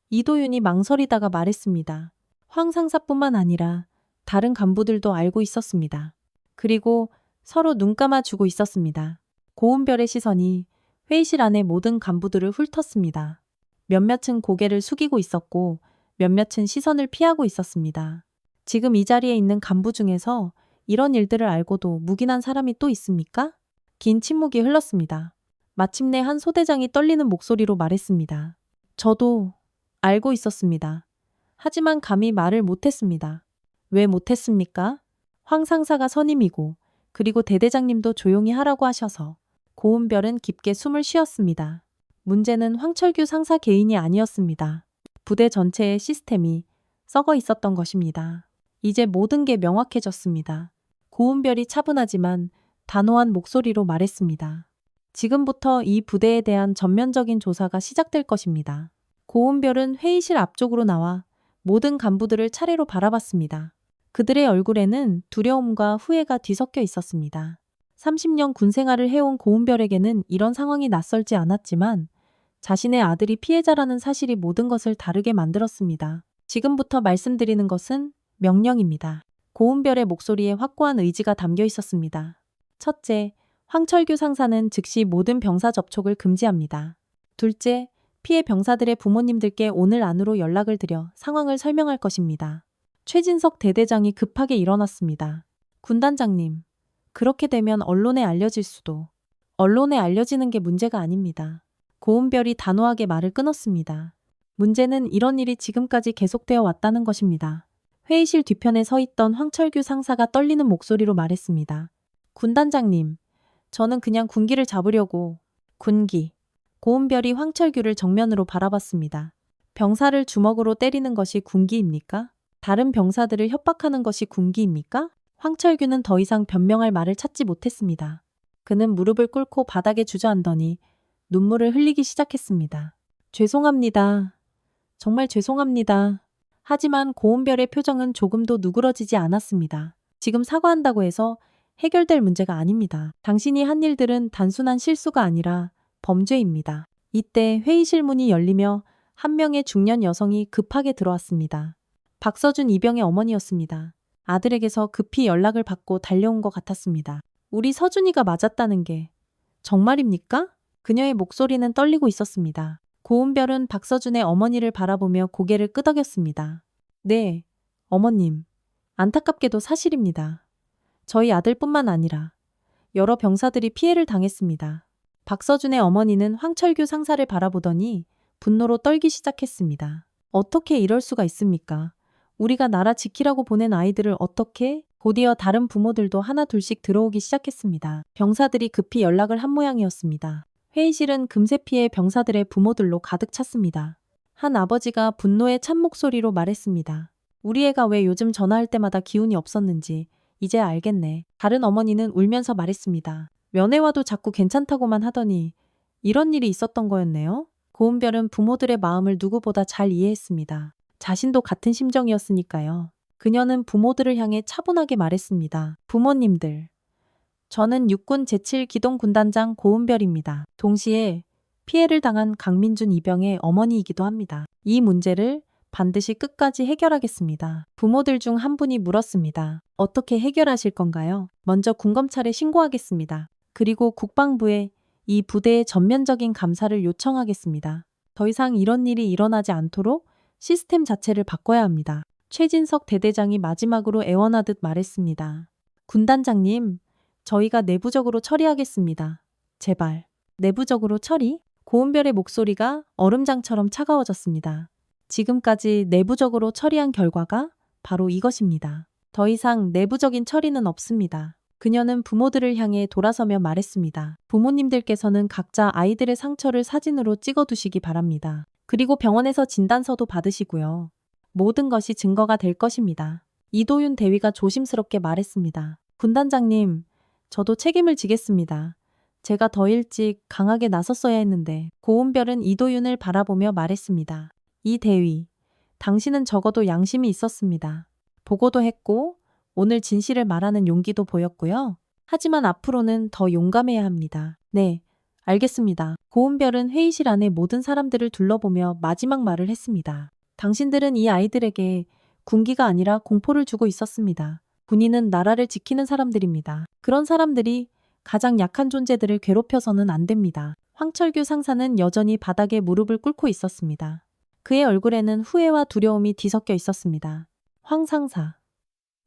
이도윤이 망설이다가 말했습니다. 황 상사뿐만 아니라 다른 간부들도 알고 있었습니다. 그리고 서로 눈 감아주고 있었습니다. 고은별의 시선이 회의실 안의 모든 간부들을 훑었습니다. 몇몇은 고개를 숙이고 있었고 몇몇은 시선을 피하고 있었습니다. 지금 이 자리에 있는 간부 중에서 이런 일들을 알고도 묵인한 사람이 또 있습니까? 긴 침묵이 흘렀습니다. 마침내 한 소대장이 떨리는 목소리로 말했습니다. 저도 알고 있었습니다. 하지만 감히 말을 못했습니다. 왜 못했습니까? 황 상사가 선임이고 그리고 대대장님도 조용히 하라고 하셔서. 고은별은 깊게 숨을 쉬었습니다. 문제는 황철규 상사 개인이 아니었습니다. 부대 전체의 시스템이 썩어 있었던 것입니다. 이제 모든 게 명확해졌습니다. 고은별이 차분하지만 단호한 목소리로 말했습니다. 지금부터 이 부대에 대한 전면적인 조사가 시작될 것입니다. 고은별은 회의실 앞쪽으로 나와 모든 간부들을 차례로 바라봤습니다. 그들의 얼굴에는 두려움과 후회가 뒤섞여 있었습니다. 30년 군 생활을 해온 고은별에게는 이런 상황이 낯설지 않았지만 자신의 아들이 피해자라는 사실이 모든 것을 다르게 만들었습니다. 지금부터 말씀드리는 것은 명령입니다. 고은별의 목소리에 확고한 의지가 담겨 있었습니다. 첫째, 황철규 상사는 즉시 모든 병사 접촉을 금지합니다. 둘째, 피해 병사들의 부모님들께 오늘 안으로 연락을 드려 상황을 설명할 것입니다. 최진석 대대장이 급하게 일어났습니다. 군단장님, 그렇게 되면 언론에 알려질 수도. 언론에 알려지는 게 문제가 아닙니다. 고은별이 단호하게 말을 끊었습니다. 문제는 이런 일이 지금까지 계속되어 왔다는 것입니다. 회의실 뒤편에 서 있던 황철규 상사가 떨리는 목소리로 말했습니다. 군단장님, 저는 그냥 군기를 잡으려고. 군기. 고은별이 황철규를 정면으로 바라봤습니다. 병사를 주먹으로 때리는 것이 군기입니까? 다른 병사들을 협박하는 것이 군기입니까? 황철규는 더 이상 변명할 말을 찾지 못했습니다. 그는 무릎을 꿇고 바닥에 주저앉더니 눈물을 흘리기 시작했습니다. 죄송합니다. 정말 죄송합니다. 하지만 고은별의 표정은 조금도 누그러지지 않았습니다. 지금 사과한다고 해서 해결될 문제가 아닙니다. 당신이 한 일들은 단순한 실수가 아니라 범죄입니다. 이때 회의실 문이 열리며 한 명의 중년 여성이 급하게 들어왔습니다. 박서준 이병의 어머니였습니다. 아들에게서 급히 연락을 받고 달려온 것 같았습니다. 우리 서준이가 맞았다는 게 정말입니까? 그녀의 목소리는 떨리고 있었습니다. 고은별은 박서준의 어머니를 바라보며 고개를 끄덕였습니다. 네, 어머님. 안타깝게도 사실입니다. 저희 아들뿐만 아니라 여러 병사들이 피해를 당했습니다. 박서준의 어머니는 황철규 상사를 바라보더니 분노로 떨기 시작했습니다. 어떻게 이럴 수가 있습니까? 우리가 나라 지키라고 보낸 아이들을 어떻게? 곧이어 다른 부모들도 하나 둘씩 들어오기 시작했습니다. 병사들이 급히 연락을 한 모양이었습니다. 회의실은 금세 피해 병사들의 부모들로 가득 찼습니다. 한 아버지가 분노의 찬 목소리로 말했습니다. 우리 애가 왜 요즘 전화할 때마다 기운이 없었는지 이제 알겠네. 다른 어머니는 울면서 말했습니다. 면회 와도 자꾸 괜찮다고만 하더니 이런 일이 있었던 거였네요. 고은별은 부모들의 마음을 누구보다 잘 이해했습니다. 자신도 같은 심정이었으니까요. 그녀는 부모들을 향해 차분하게 말했습니다. 부모님들, 저는 육군 제7기동군단장 고은별입니다. 동시에 피해를 당한 강민준 이병의 어머니이기도 합니다. 이 문제를 반드시 끝까지 해결하겠습니다. 부모들 중 한 분이 물었습니다. 어떻게 해결하실 건가요? 먼저 군검찰에 신고하겠습니다. 그리고 국방부에 이 부대의 전면적인 감사를 요청하겠습니다. 더 이상 이런 일이 일어나지 않도록 시스템 자체를 바꿔야 합니다. 최진석 대대장이 마지막으로 애원하듯 말했습니다. 군단장님, 저희가 내부적으로 처리하겠습니다. 제발. 내부적으로 처리? 고은별의 목소리가 얼음장처럼 차가워졌습니다. 지금까지 내부적으로 처리한 결과가 바로 이것입니다. 더 이상 내부적인 처리는 없습니다. 그녀는 부모들을 향해 돌아서며 말했습니다. 부모님들께서는 각자 아이들의 상처를 사진으로 찍어두시기 바랍니다. 그리고 병원에서 진단서도 받으시고요. 모든 것이 증거가 될 것입니다. 이도윤 대위가 조심스럽게 말했습니다. 군단장님, 저도 책임을 지겠습니다. 제가 더 일찍 강하게 나섰어야 했는데. 고은별은 이도윤을 바라보며 말했습니다. 이 대위, 당신은 적어도 양심이 있었습니다. 보고도 했고 오늘 진실을 말하는 용기도 보였고요. 하지만 앞으로는 더 용감해야 합니다. 네, 알겠습니다. 고은별은 회의실 안에 모든 사람들을 둘러보며 마지막 말을 했습니다. 당신들은 이 아이들에게 군기가 아니라 공포를 주고 있었습니다. 군인은 나라를 지키는 사람들입니다. 그런 사람들이 가장 약한 존재들을 괴롭혀서는 안 됩니다. 황철규 상사는 여전히 바닥에 무릎을 꿇고 있었습니다. 그의 얼굴에는 후회와 두려움이 뒤섞여 있었습니다. 황 상사,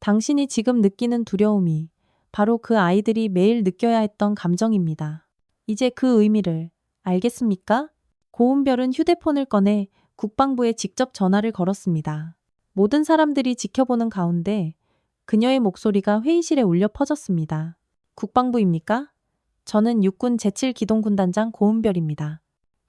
당신이 지금 느끼는 두려움이 바로 그 아이들이 매일 느껴야 했던 감정입니다. 이제 그 의미를 알겠습니까? 고은별은 휴대폰을 꺼내 국방부에 직접 전화를 걸었습니다. 모든 사람들이 지켜보는 가운데 그녀의 목소리가 회의실에 울려 퍼졌습니다. 국방부입니까? 저는 육군 제7기동군단장 고은별입니다.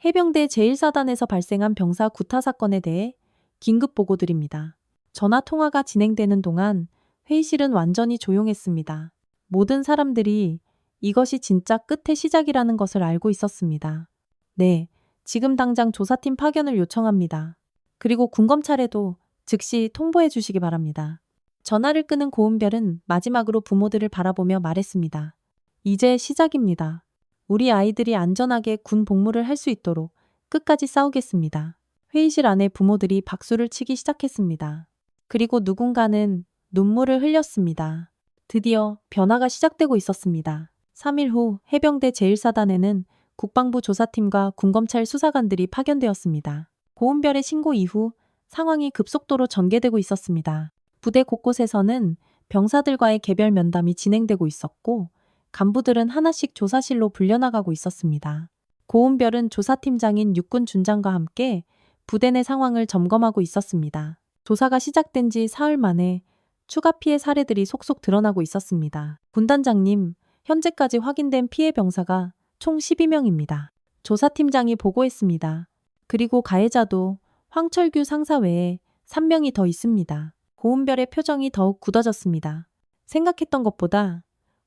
해병대 제1사단에서 발생한 병사 구타 사건에 대해 긴급 보고드립니다. 전화 통화가 진행되는 동안 회의실은 완전히 조용했습니다. 모든 사람들이 이것이 진짜 끝의 시작이라는 것을 알고 있었습니다. 네, 지금 당장 조사팀 파견을 요청합니다. 그리고 군검찰에도 즉시 통보해 주시기 바랍니다. 전화를 끄는 고은별은 마지막으로 부모들을 바라보며 말했습니다. 이제 시작입니다. 우리 아이들이 안전하게 군 복무를 할 수 있도록 끝까지 싸우겠습니다. 회의실 안에 부모들이 박수를 치기 시작했습니다. 그리고 누군가는 눈물을 흘렸습니다. 드디어 변화가 시작되고 있었습니다. 3일 후 해병대 제1사단에는 국방부 조사팀과 군검찰 수사관들이 파견되었습니다. 고은별의 신고 이후 상황이 급속도로 전개되고 있었습니다. 부대 곳곳에서는 병사들과의 개별 면담이 진행되고 있었고 간부들은 하나씩 조사실로 불려나가고 있었습니다. 고은별은 조사팀장인 육군 준장과 함께 부대 내 상황을 점검하고 있었습니다. 조사가 시작된 지 사흘 만에 추가 피해 사례들이 속속 드러나고 있었습니다. 군단장님, 현재까지 확인된 피해 병사가 총 12명입니다. 조사팀장이 보고했습니다. 그리고 가해자도 황철규 상사 외에 3명이 더 있습니다. 고은별의 표정이 더욱 굳어졌습니다. 생각했던 것보다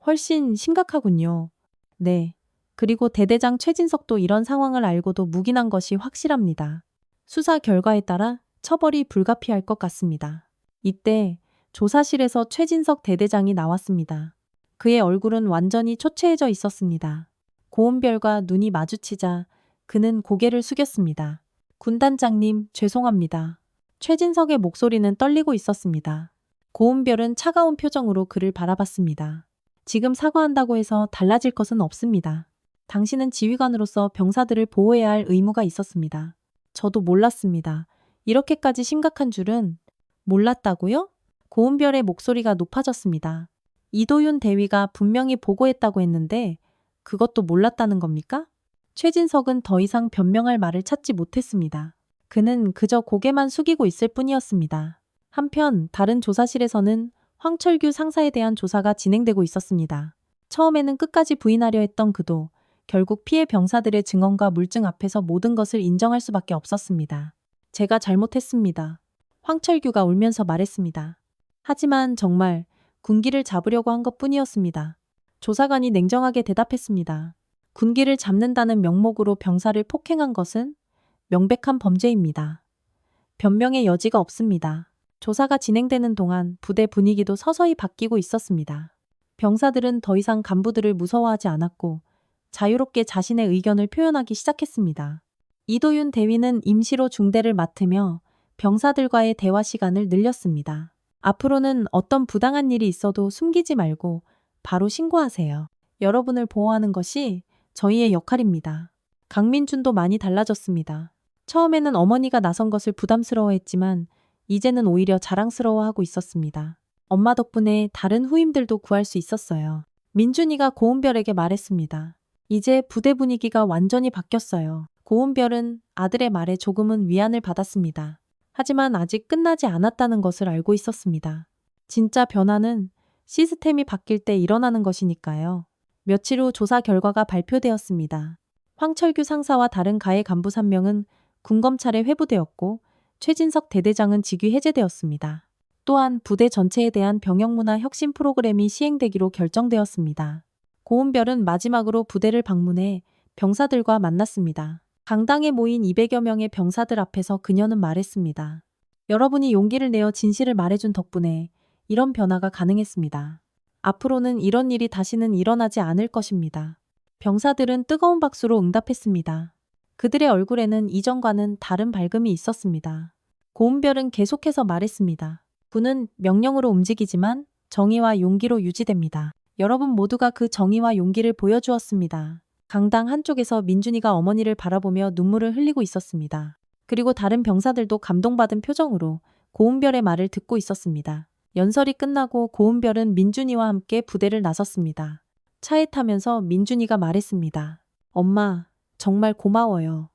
훨씬 심각하군요. 네. 그리고 대대장 최진석도 이런 상황을 알고도 묵인한 것이 확실합니다. 수사 결과에 따라 처벌이 불가피할 것 같습니다. 이때 조사실에서 최진석 대대장이 나왔습니다. 그의 얼굴은 완전히 초췌해져 있었습니다. 고은별과 눈이 마주치자 그는 고개를 숙였습니다. 군단장님, 죄송합니다. 최진석의 목소리는 떨리고 있었습니다. 고은별은 차가운 표정으로 그를 바라봤습니다. 지금 사과한다고 해서 달라질 것은 없습니다. 당신은 지휘관으로서 병사들을 보호해야 할 의무가 있었습니다. 저도 몰랐습니다. 이렇게까지 심각한 줄은 몰랐다고요? 고은별의 목소리가 높아졌습니다. 이도윤 대위가 분명히 보고했다고 했는데 그것도 몰랐다는 겁니까? 최진석은 더 이상 변명할 말을 찾지 못했습니다. 그는 그저 고개만 숙이고 있을 뿐이었습니다. 한편 다른 조사실에서는 황철규 상사에 대한 조사가 진행되고 있었습니다. 처음에는 끝까지 부인하려 했던 그도 결국 피해 병사들의 증언과 물증 앞에서 모든 것을 인정할 수밖에 없었습니다. 제가 잘못했습니다. 황철규가 울면서 말했습니다. 하지만 정말 군기를 잡으려고 한 것뿐이었습니다. 조사관이 냉정하게 대답했습니다. 군기를 잡는다는 명목으로 병사를 폭행한 것은 명백한 범죄입니다. 변명의 여지가 없습니다. 조사가 진행되는 동안 부대 분위기도 서서히 바뀌고 있었습니다. 병사들은 더 이상 간부들을 무서워하지 않았고 자유롭게 자신의 의견을 표현하기 시작했습니다. 이도윤 대위는 임시로 중대를 맡으며 병사들과의 대화 시간을 늘렸습니다. 앞으로는 어떤 부당한 일이 있어도 숨기지 말고 바로 신고하세요. 여러분을 보호하는 것이 저희의 역할입니다. 강민준도 많이 달라졌습니다. 처음에는 어머니가 나선 것을 부담스러워했지만 이제는 오히려 자랑스러워하고 있었습니다. 엄마 덕분에 다른 후임들도 구할 수 있었어요. 민준이가 고은별에게 말했습니다. 이제 부대 분위기가 완전히 바뀌었어요. 고은별은 아들의 말에 조금은 위안을 받았습니다. 하지만 아직 끝나지 않았다는 것을 알고 있었습니다. 진짜 변화는 시스템이 바뀔 때 일어나는 것이니까요. 며칠 후 조사 결과가 발표되었습니다. 황철규 상사와 다른 가해 간부 3명은 군검찰에 회부되었고 최진석 대대장은 직위 해제되었습니다. 또한 부대 전체에 대한 병영문화 혁신 프로그램이 시행되기로 결정되었습니다. 고은별은 마지막으로 부대를 방문해 병사들과 만났습니다. 강당에 모인 200여 명의 병사들 앞에서 그녀는 말했습니다. 여러분이 용기를 내어 진실을 말해준 덕분에 이런 변화가 가능했습니다. 앞으로는 이런 일이 다시는 일어나지 않을 것입니다. 병사들은 뜨거운 박수로 응답했습니다. 그들의 얼굴에는 이전과는 다른 밝음이 있었습니다. 고은별은 계속해서 말했습니다. 군은 명령으로 움직이지만 정의와 용기로 유지됩니다. 여러분 모두가 그 정의와 용기를 보여주었습니다. 강당 한쪽에서 민준이가 어머니를 바라보며 눈물을 흘리고 있었습니다. 그리고 다른 병사들도 감동받은 표정으로 고은별의 말을 듣고 있었습니다. 연설이 끝나고 고은별은 민준이와 함께 부대를 나섰습니다. 차에 타면서 민준이가 말했습니다. 엄마, 정말 고마워요.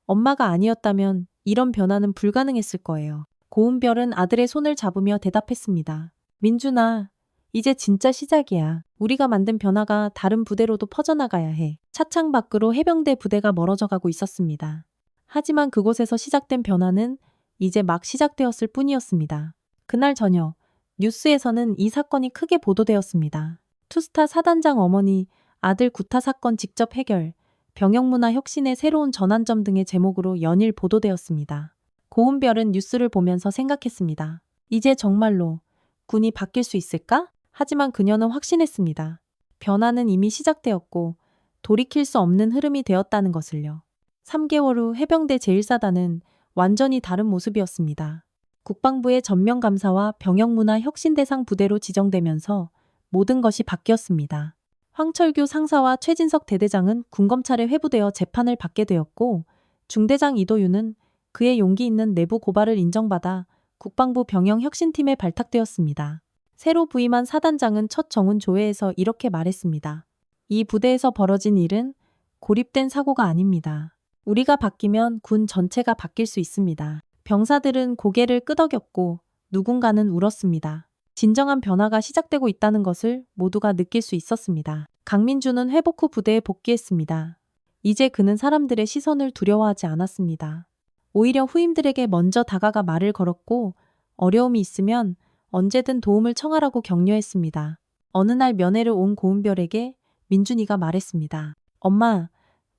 엄마가 아니었다면 이런 변화는 불가능했을 거예요. 고은별은 아들의 손을 잡으며 대답했습니다. 민준아, 이제 진짜 시작이야. 우리가 만든 변화가 다른 부대로도 퍼져나가야 해. 차창 밖으로 해병대 부대가 멀어져 가고 있었습니다. 하지만 그곳에서 시작된 변화는 이제 막 시작되었을 뿐이었습니다. 그날 저녁, 뉴스에서는 이 사건이 크게 보도되었습니다. 투스타 사단장 어머니, 아들 구타 사건 직접 해결, 병영문화 혁신의 새로운 전환점 등의 제목으로 연일 보도되었습니다. 고은별은 뉴스를 보면서 생각했습니다. 이제 정말로 군이 바뀔 수 있을까? 하지만 그녀는 확신했습니다. 변화는 이미 시작되었고 돌이킬 수 없는 흐름이 되었다는 것을요. 3개월 후 해병대 제1사단은 완전히 다른 모습이었습니다. 국방부의 전면감사와 병영문화 혁신대상 부대로 지정되면서 모든 것이 바뀌었습니다. 황철규 상사와 최진석 대대장은 군검찰에 회부되어 재판을 받게 되었고 중대장 이도윤은 그의 용기 있는 내부 고발을 인정받아 국방부 병영혁신팀에 발탁되었습니다. 새로 부임한 사단장은 첫 정훈 조회에서 이렇게 말했습니다. 이 부대에서 벌어진 일은 고립된 사고가 아닙니다. 우리가 바뀌면 군 전체가 바뀔 수 있습니다. 병사들은 고개를 끄덕였고 누군가는 울었습니다. 진정한 변화가 시작되고 있다는 것을 모두가 느낄 수 있었습니다. 강민준은 회복 후 부대에 복귀했습니다. 이제 그는 사람들의 시선을 두려워하지 않았습니다. 오히려 후임들에게 먼저 다가가 말을 걸었고 어려움이 있으면 언제든 도움을 청하라고 격려했습니다. 어느 날 면회를 온 고은별에게 민준이가 말했습니다. 엄마,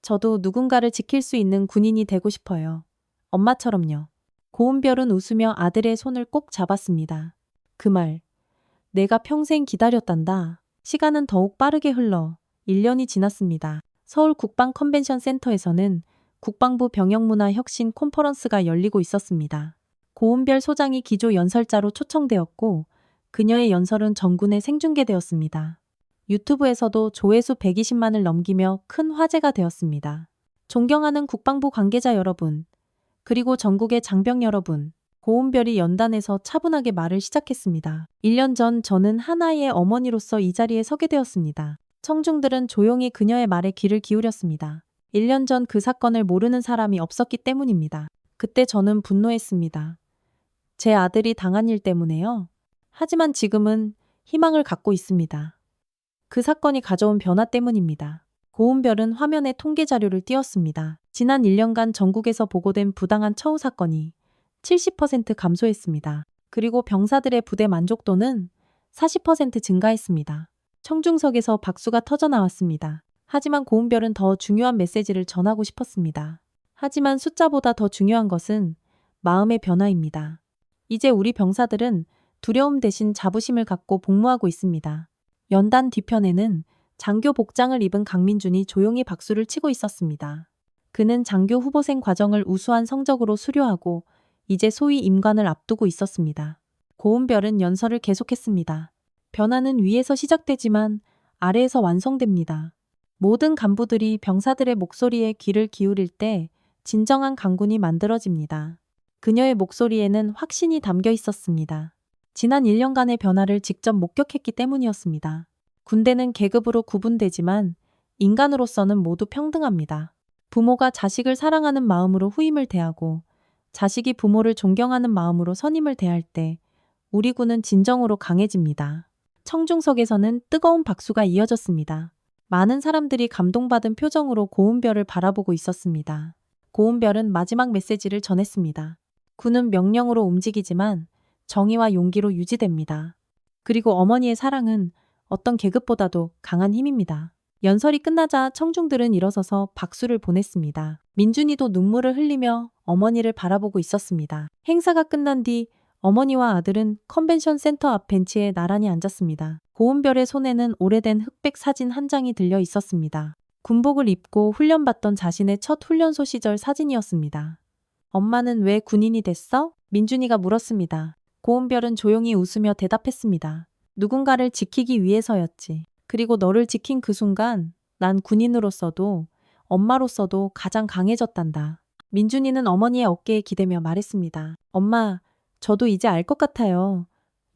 저도 누군가를 지킬 수 있는 군인이 되고 싶어요. 엄마처럼요. 고은별은 웃으며 아들의 손을 꼭 잡았습니다. 그 말, 내가 평생 기다렸단다. 시간은 더욱 빠르게 흘러 1년이 지났습니다. 서울 국방 컨벤션 센터에서는 국방부 병영문화 혁신 콘퍼런스가 열리고 있었습니다. 고은별 소장이 기조 연설자로 초청되었고 그녀의 연설은 전군에 생중계되었습니다. 유튜브에서도 조회수 120만을 넘기며 큰 화제가 되었습니다. 존경하는 국방부 관계자 여러분, 그리고 전국의 장병 여러분, 고은별이 연단에서 차분하게 말을 시작했습니다. 1년 전 저는 하나의 어머니로서 이 자리에 서게 되었습니다. 청중들은 조용히 그녀의 말에 귀를 기울였습니다. 1년 전 그 사건을 모르는 사람이 없었기 때문입니다. 그때 저는 분노했습니다. 제 아들이 당한 일 때문에요. 하지만 지금은 희망을 갖고 있습니다. 그 사건이 가져온 변화 때문입니다. 고은별은 화면에 통계 자료를 띄웠습니다. 지난 1년간 전국에서 보고된 부당한 처우 사건이 70% 감소했습니다. 그리고 병사들의 부대 만족도는 40% 증가했습니다. 청중석에서 박수가 터져 나왔습니다. 하지만 고은별은 더 중요한 메시지를 전하고 싶었습니다. 하지만 숫자보다 더 중요한 것은 마음의 변화입니다. 이제 우리 병사들은 두려움 대신 자부심을 갖고 복무하고 있습니다. 연단 뒤편에는 장교 복장을 입은 강민준이 조용히 박수를 치고 있었습니다. 그는 장교 후보생 과정을 우수한 성적으로 수료하고 이제 소위 임관을 앞두고 있었습니다. 고은별은 연설을 계속했습니다. 변화는 위에서 시작되지만 아래에서 완성됩니다. 모든 간부들이 병사들의 목소리에 귀를 기울일 때 진정한 강군이 만들어집니다. 그녀의 목소리에는 확신이 담겨 있었습니다. 지난 1년간의 변화를 직접 목격했기 때문이었습니다. 군대는 계급으로 구분되지만 인간으로서는 모두 평등합니다. 부모가 자식을 사랑하는 마음으로 후임을 대하고 자식이 부모를 존경하는 마음으로 선임을 대할 때 우리 군은 진정으로 강해집니다. 청중석에서는 뜨거운 박수가 이어졌습니다. 많은 사람들이 감동받은 표정으로 고은별을 바라보고 있었습니다. 고은별은 마지막 메시지를 전했습니다. 군은 명령으로 움직이지만 정의와 용기로 유지됩니다. 그리고 어머니의 사랑은 어떤 계급보다도 강한 힘입니다. 연설이 끝나자 청중들은 일어서서 박수를 보냈습니다. 민준이도 눈물을 흘리며 어머니를 바라보고 있었습니다. 행사가 끝난 뒤 어머니와 아들은 컨벤션 센터 앞 벤치에 나란히 앉았습니다. 고은별의 손에는 오래된 흑백 사진 한 장이 들려 있었습니다. 군복을 입고 훈련받던 자신의 첫 훈련소 시절 사진이었습니다. 엄마는 왜 군인이 됐어? 민준이가 물었습니다. 고은별은 조용히 웃으며 대답했습니다. 누군가를 지키기 위해서였지. 그리고 너를 지킨 그 순간 난 군인으로서도 엄마로서도 가장 강해졌단다. 민준이는 어머니의 어깨에 기대며 말했습니다. 엄마, 저도 이제 알 것 같아요.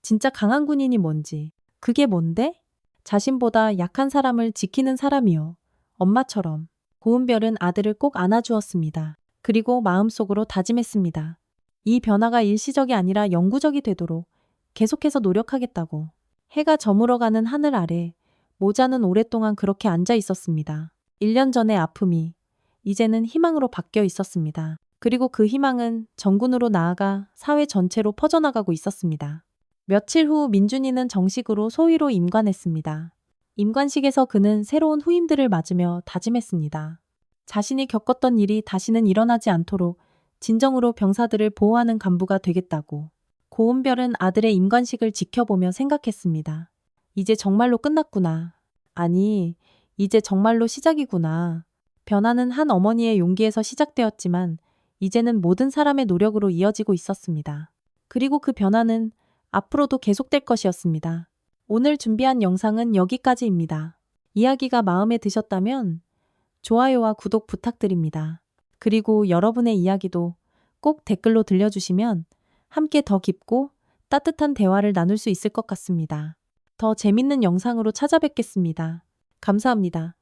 진짜 강한 군인이 뭔지. 그게 뭔데? 자신보다 약한 사람을 지키는 사람이요. 엄마처럼. 고은별은 아들을 꼭 안아주었습니다. 그리고 마음속으로 다짐했습니다. 이 변화가 일시적이 아니라 영구적이 되도록 계속해서 노력하겠다고. 해가 저물어가는 하늘 아래 모자는 오랫동안 그렇게 앉아 있었습니다. 1년 전의 아픔이 이제는 희망으로 바뀌어 있었습니다. 그리고 그 희망은 정군으로 나아가 사회 전체로 퍼져나가고 있었습니다. 며칠 후 민준이는 정식으로 소위로 임관했습니다. 임관식에서 그는 새로운 후임들을 맞으며 다짐했습니다. 자신이 겪었던 일이 다시는 일어나지 않도록 진정으로 병사들을 보호하는 간부가 되겠다고. 고은별은 아들의 임관식을 지켜보며 생각했습니다. 이제 정말로 끝났구나. 아니, 이제 정말로 시작이구나. 변화는 한 어머니의 용기에서 시작되었지만 이제는 모든 사람의 노력으로 이어지고 있었습니다. 그리고 그 변화는 앞으로도 계속될 것이었습니다. 오늘 준비한 영상은 여기까지입니다. 이야기가 마음에 드셨다면 좋아요와 구독 부탁드립니다. 그리고 여러분의 이야기도 꼭 댓글로 들려주시면 함께 더 깊고 따뜻한 대화를 나눌 수 있을 것 같습니다. 더 재밌는 영상으로 찾아뵙겠습니다. 감사합니다.